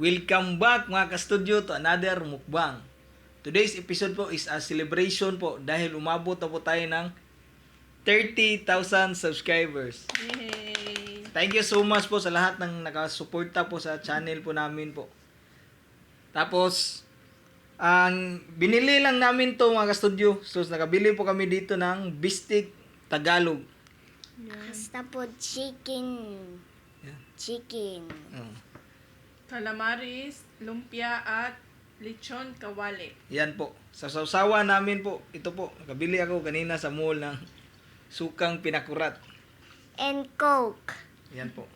Welcome back mga ka-studio to another mukbang. Today's episode po is a celebration po dahil umabot na po tayo ng 30,000 subscribers. Yay! Thank you so much po sa lahat ng nakasuporta po sa channel po namin po. Tapos, ang binili lang namin to mga ka-studio. So, nakabili po kami dito ng Bistik Tagalog. Yan. Basta po chicken. Yan. Chicken. Oh. Calamaris, lumpia at lechon kawali. Yan po. Sa sausawa namin po, ito po, nakabili ako kanina sa mall ng sukang pinakurat. And Coke. Yan po.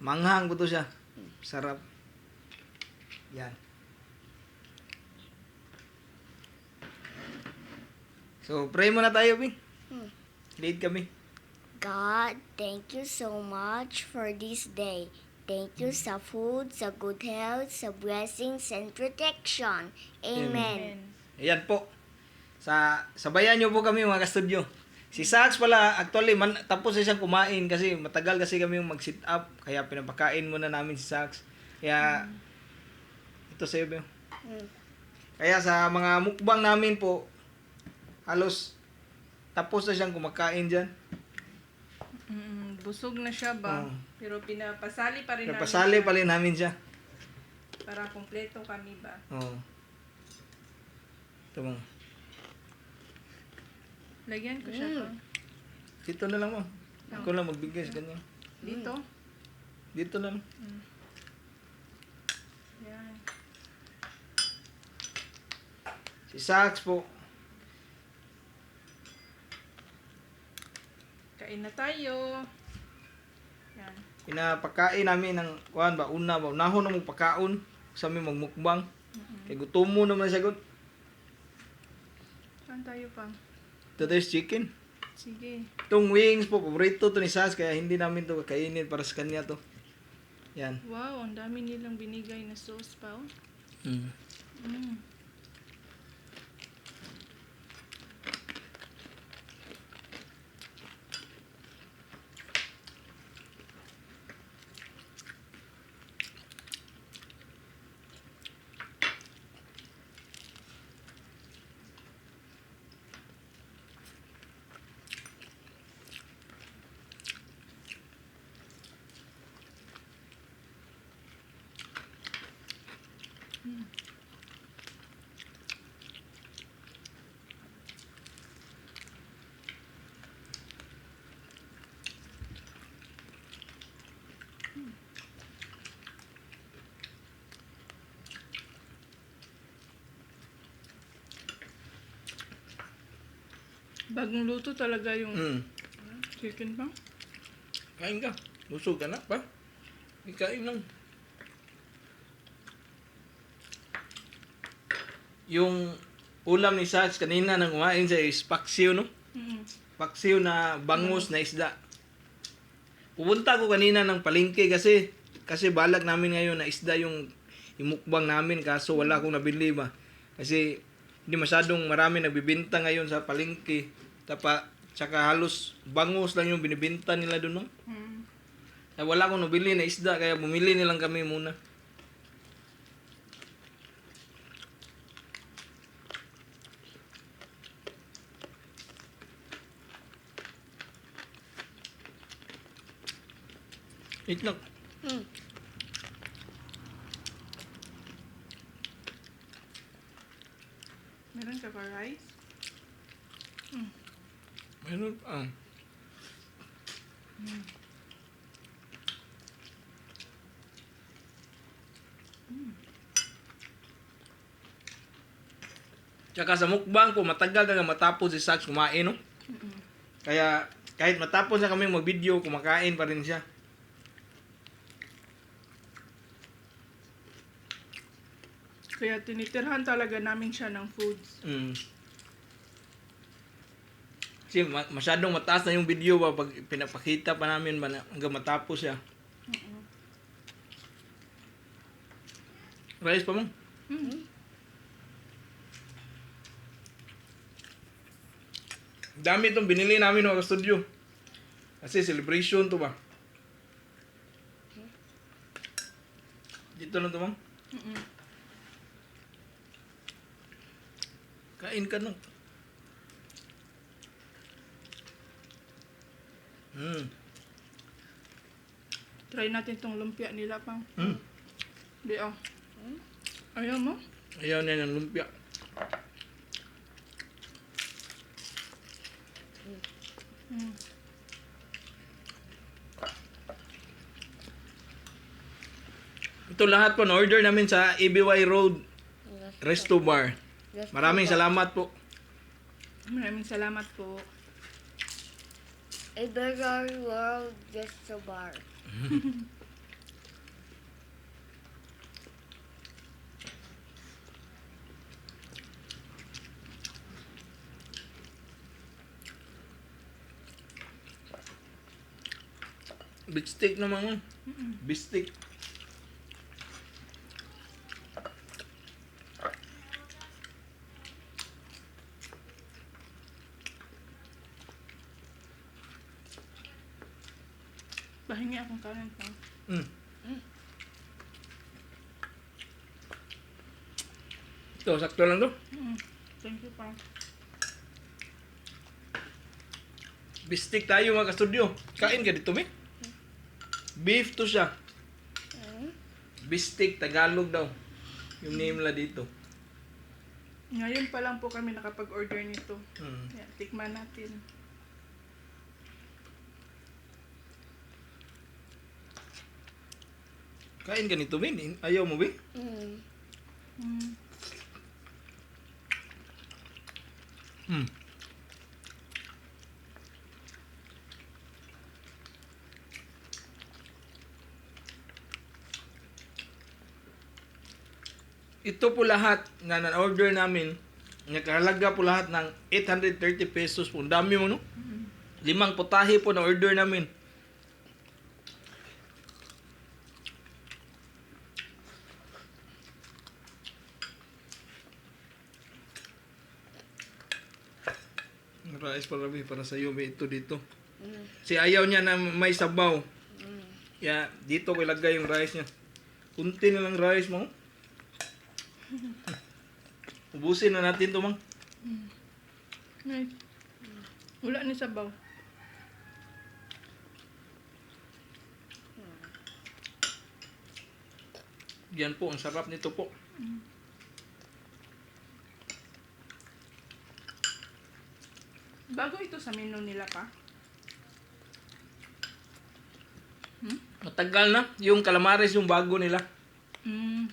Manghang po to siya. Sarap. Yan. So, pray muna tayo, Bing. Lead kami. God, thank you so much for this day. Thank you sa food, sa good health, sa blessings and protection. Amen. Ayan po. Sabayan nyo po kami mga ka-studio. Si Sax pala, actually, tapos na siyang kumain kasi matagal kasi kami mag-sit up. Kaya pinapakain muna namin si Sax. Kaya, ito sa'yo, Beo. Kaya sa mga mukbang namin po, halos tapos na siyang kumakain dyan. Busog na siya ba? Oo. Pero pinapasali pa rin Napasali namin pa rin namin siya. siya para kompleto kami ba? Oo. Ito mga. Lagyan ko siya pa. Dito na lang mo. Ako lang magbigay sa kanya. Dito. Dito na lang. Yan. Si Sax po. Kain na tayo. Yan. Pinapakain namin ng kuan ba una ba unahon na mong pagkaon sa aming magmukbang. Kay gutom mo naman siya gud. Saan tayo pa? Today's chicken. Sige. Itong wings po, paborito to ni Sax kaya hindi namin to kainin para sa kanya to. Yan. Wow, ang dami nilang binigay na sauce pa. Oh. Mm. Mm. Bagong luto talaga yung Mm. chicken pa. Kain ka. Busog ka na pa. Ikain lang. Yung ulam ni Sax kanina nang kumain siya is paksiw, no? Mm. Paksiw na bangus na isda. Pupunta ko kanina ng palengke kasi balak namin ngayon na isda yung imukbang namin kaso wala akong nabili ba. Kasi hindi masyadong marami nagbibenta ngayon sa palengke. Tsaka halos bangus lang yung binibenta nila doon, no? Mm. Kaya wala akong nabili na isda kaya bumili nilang kami muna. Itlog. Mm. Meron ka pa rice? Meron pa. Tsaka sa mukbang ko, matagal na matapos si Sax kumain, no? Kaya kahit matapos na kami mag-video, kumakain pa rin siya. Kaya tinitirhan talaga namin siya ng foods. Mm. Kasi masyadong mataas na yung video ba pag pinapakita pa namin ba na hanggang matapos siya. Rice pa mo? Mm. Dami itong binili namin mga studio. Kasi celebration to ba? Dito lang to, Mang. Mm-mm. Kain ka no. Try natin tong lumpia nila pang. Mm. Di ah. Ayaw mo? Ayaw na ng lumpia. Mm. Ito lahat po na-order namin sa ABY Road Resto Bar. Maraming salamat po. Maraming salamat po. A better world, just a bar. Big steak naman. Big steak. Pahingi akong kanin pang. Mm. Ito, sakto lang to. Thank you pang. Bistik tayo mga kastudyo. Kain ka dito, me? Beef to siya. Bistik, Tagalog daw. Yung name la dito. Ngayon pa lang po kami nakapag-order nito. Mm. Yan, tikman natin. Kain ka nito, me? Ayaw mo, be? Mm. Mm. Mm. Ito po lahat na na-order namin, nakahalaga po lahat ng 830 pesos po. Ang dami mo, no? 5 putahe po na order namin. Rice para para sa iyo, may ito dito. Si ayaw niya na may sabaw. Kaya dito ko ilagay yung rice niya. Kunti na lang rice mo. Ubusin na natin to, Mang. Nice. Wala ni sabaw. Yan po, ang sarap nito po. Bago ito sa menu nila pa. Matagal na. Yung calamares yung bago nila. Mm.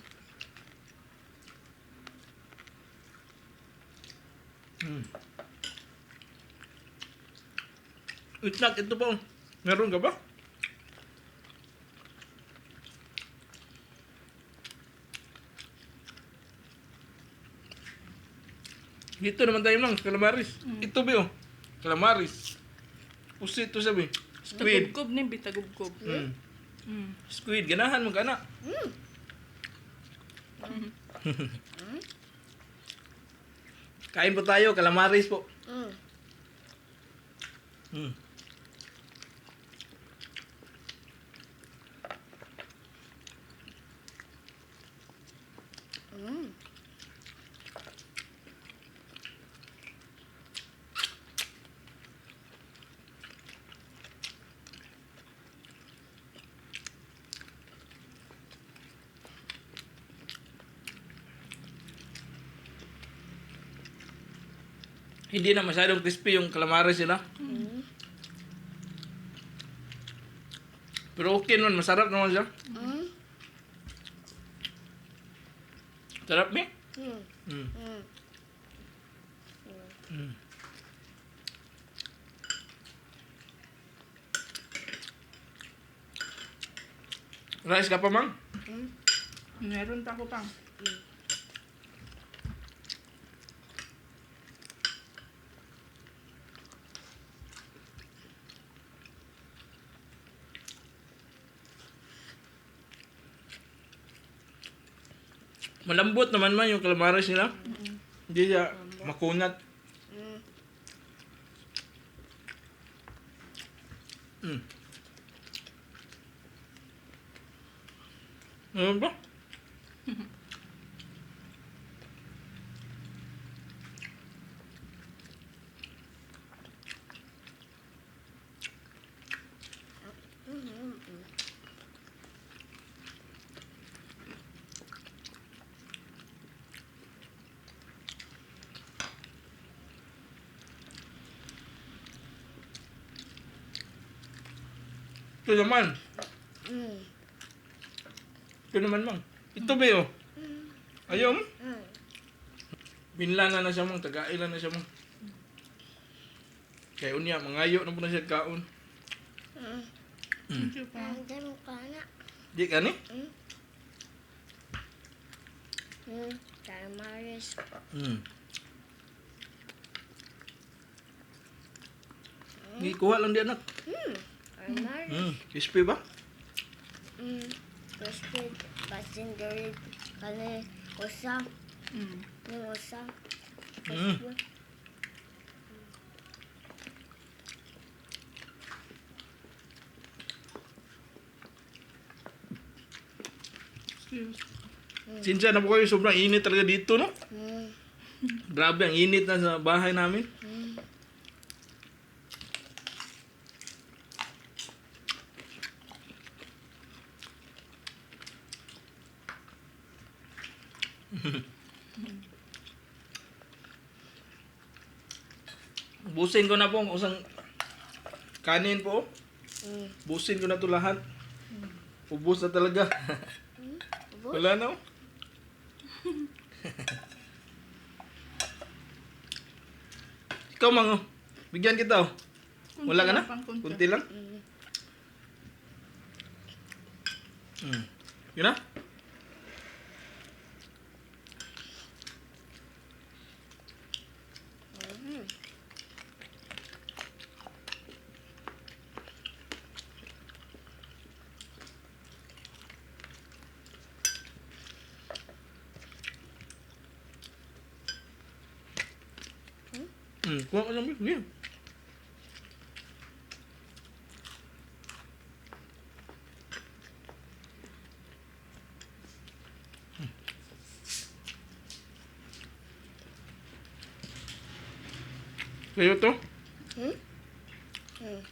Itlak, ito po. Meron ka ba? Dito naman tayo lang, calamares. Ito ba oh? Calamares. Pusit to sabi. Squid. Tagubkob ni bitagubkob. Squid, ganahan mo kana. Kain po tayo, calamares po. Mm. Mm. Mm. Hindi na masyadong crispy yung calamares nila. Pero okay naman, masarap naman siya. Mm. Sarap mi? Mm. Mm. Mm. Mm. Rice ka pa, Mang? Meron pa ko pang. Malambot naman man yung calamares nila. Hindi siya makunat. Mm. Mm. Ano ba? Ito naman. Mm. Ito naman, mang. Ito ba yun? Ayaw mo? Mm. Binlana na siya, mang. Tagailan na siya, mang. Kaya unya, mangayo na po na siya kaon. Mm. Thank you pa. Nandiyan mo ka na. Di ka ni? Mm. Mm. Tamaris. Hmm. Kuha lang di anak. Tamaris. Crispy ba? Mm. Crispy. Basin dari kani usa. Mm. Ni usa. Mm. Crispy. Excuse. Sinsa na po kayo, sobrang init talaga dito, no? Mm. Grabe, ang init na sa bahay namin. Mm. Busin ko na po, usang kanin po. Mm. Busin ko na to lahat. Ubus na talaga. Ubos? Wala na, oh. Ikaw, mang, oh. Bigyan kita, oh. Wala ka na? Kunti lang? Mm. Yun na? Mm. Kuha ka lang, Bill. Kayo to? Hmm? Mm.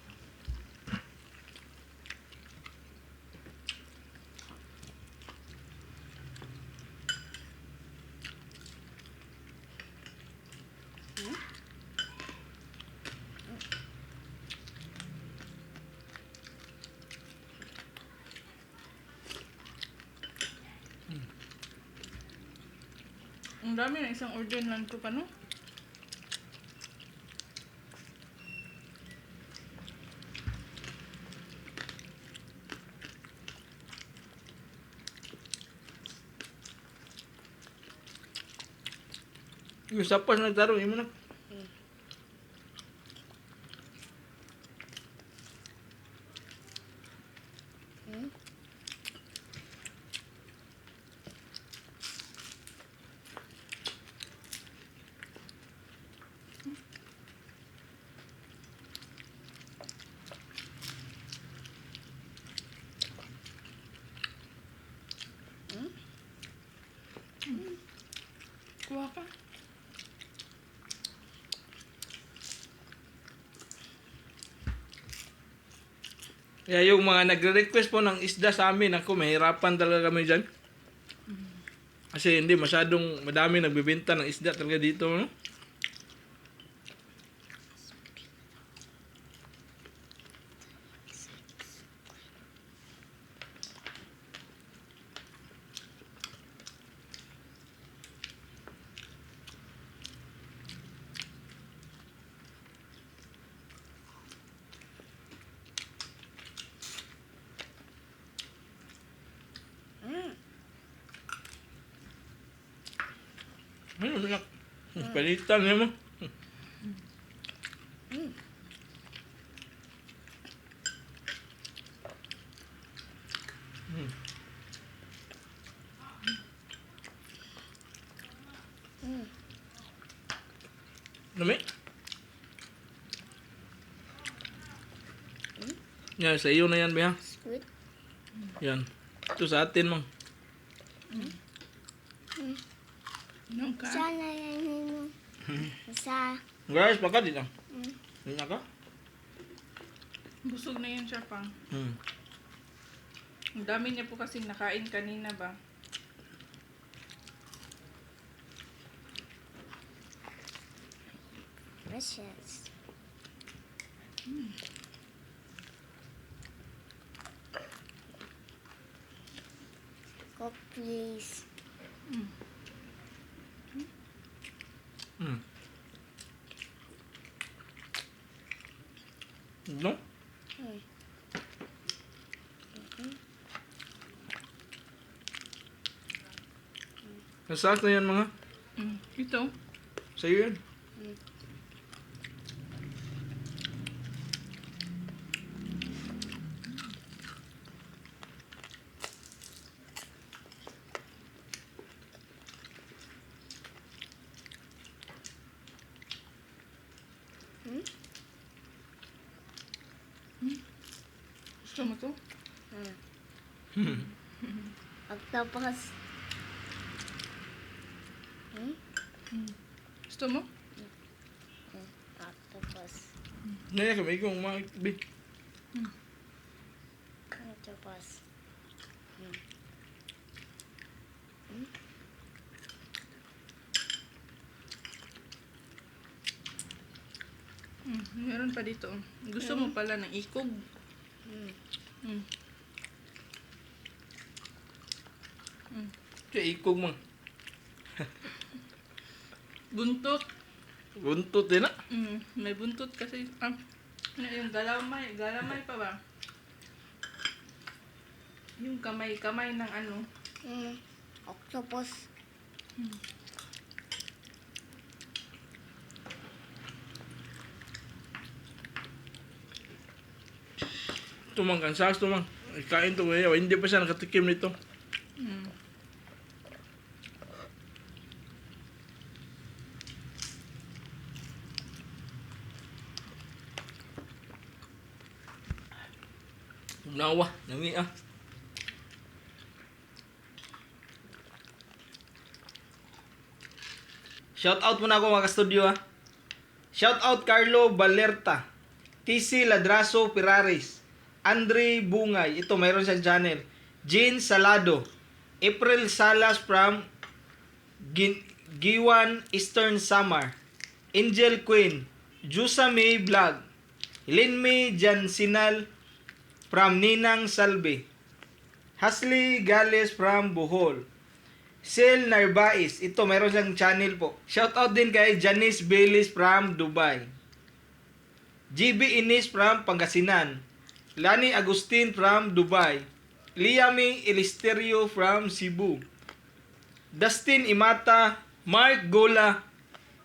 Ang dami na isang order lang to pa, no? Yung sapas nagtaro, yun mo na. Mm. Kuha ka. Kaya yung mga nagre-request po ng isda sa amin, ako, mahirapan talaga kami dyan. Kasi hindi masyadong madami nagbibenta ng isda talaga dito, no? Mm. Ano na? Palitan niya mo. Mm. Lami? Yan, sa iyo na yan, Bea. Sweet. Yan. Ito sa atin, mang. Inom ka? Sana yan mo. Sa, Guys, baka din lang. Hindi na ka? Busog na yun siya pa. Hmm. Ang dami niya po kasing nakain kanina ba? precious. Cook, please. Hmm. No? Nasakto yan mga. Ito. Sa'yo yan. Gusto mo to? Octopus. Gusto mo? Octopus. Naya kami kung mga bi. Octopus. Meron pa dito. Gusto mo pala ng ikog? Kaya ikog mga. Buntot. Buntot din na. May buntot kasi. Yung galamay. Galamay pa ba? Yung kamay ng ano. Octopus. Tumang kansaks, tumang. Kain to kaya. Hindi pa siya nakatikim nito. Nawa, nami ah. Shout out muna ako mga studio ah. Shout out Carlo Balerta, TC Ladraso Pirares, Andre Bungay, ito mayroon siyang channel. Jean Salado, April Salas from Giwan Eastern Samar, Angel Queen, Jusa May Vlog, Linme Jansinal from Ninang Salve, Hasley Gales from Bohol, Sel Narbais, ito mayroon siyang channel po. Shout out din kay Janice Baylis from Dubai, GB Inis from Pangasinan, Lani Agustin from Dubai, Liami Elisterio from Cebu, Dustin Imata, Mark Gola,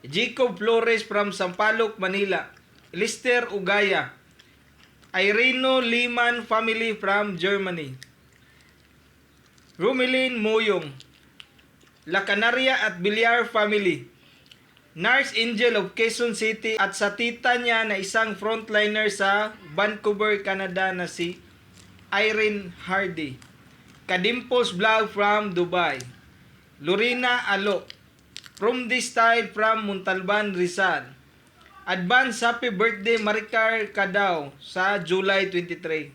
Jacob Flores from Sampaloc, Manila, Lister Ugaya, Ireno Liman family from Germany, Rumelin Moyong, La Canaria at Villar family, Nurse Angel of Quezon City at sa tita niya na isang frontliner sa Vancouver, Canada na si Irene Hardy, Kadimples Vlog from Dubai, Lorena Alo, From This Style from Montalban, Rizal, Advance Happy Birthday Maricar Cadao sa July 23,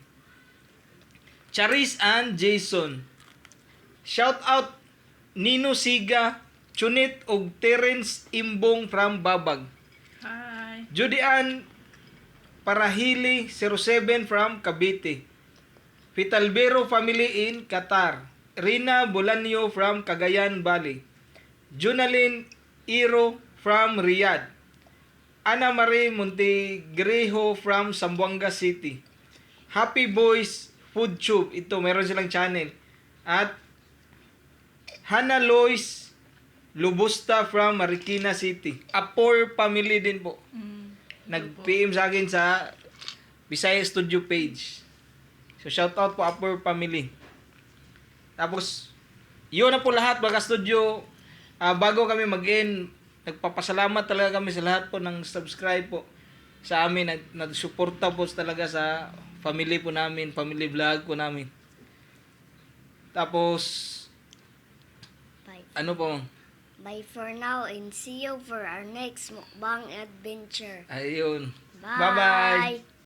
Charis and Jason, shout out Nino Siga, Chunit ug Terence Imbong from Babag, Hi. Judy Ann Parahili 07 from Cavite, Fitalbero family in Qatar, Rina Bolanyo from Cagayan Valley, Junalyn Iro from Riyadh, Ana Marie Montegrejo from Zamboanga City, Happy Boys Food Tube, ito meron silang channel, at Hannah Lois Lubusta from Marikina City. Apor family din po. Nag-PM sa akin sa Bisaya Studio page. So shout out po Apor family. Tapos yun na po lahat mga studio. Bago kami mag-end, nagpapasalamat talaga kami sa lahat po ng subscribe po sa amin. Nagsuporta po talaga sa family po namin, family vlog po namin. Tapos 5 Ano po? Bye for now and see you for our next mukbang adventure. Ayun. Bye! Bye-bye.